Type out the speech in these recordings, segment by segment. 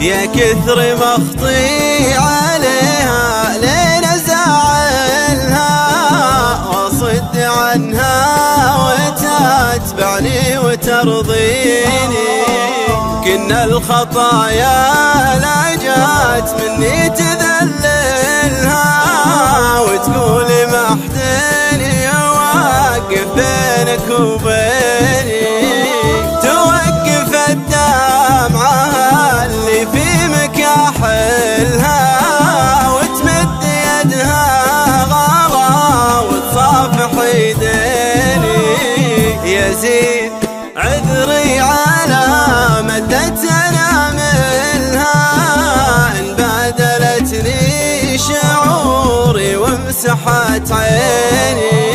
يا كثر مخطي عليها لين ازعلها واصد عنها وتتبعني وترضيني. كنا الخطايا لا جات مني تذللها وتقولي ما حد يوقف بينك وبيني. توقف الدمعة اللي في مكاحلها وتمد يدها غلا وتصافح يديني. يا زين عذري على مدة أناملها إن بادلتني شعوري ومسحت عيني.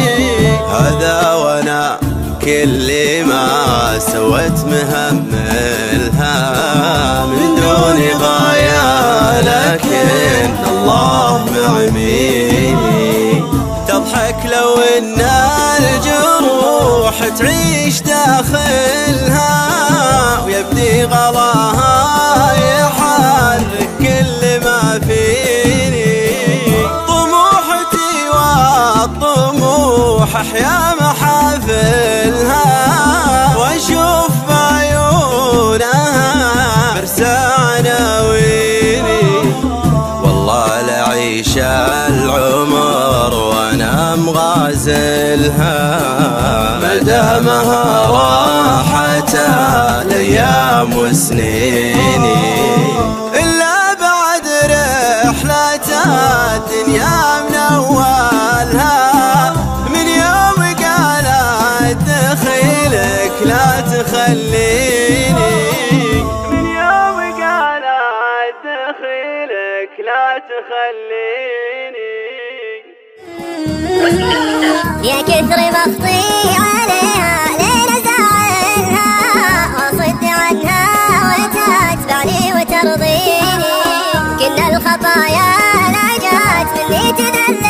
هذا وانا كل ما سوت مهملها من دون غاية لكن الله معميني. تضحك لو ان الجروح تعيش داخلها ويبدي غلاها يحرك كل ما فيني. طموحتي والطموح احيا محافلها واشوف بعيونها مرسى عناويني. والله لعيش العمر وانا مغازلها مدامها راحت الايام وسنيني. الا بعد رحلة الدنيا من اولها من يوم قالت دخيلك لا تخليني. من يوم قالت دخيلك لا تخليني. يا كثر مخطي عليها لين ازعلها واصد عنها وتتبعني وترضيني. كنا الخطايا لا جات مني تذللها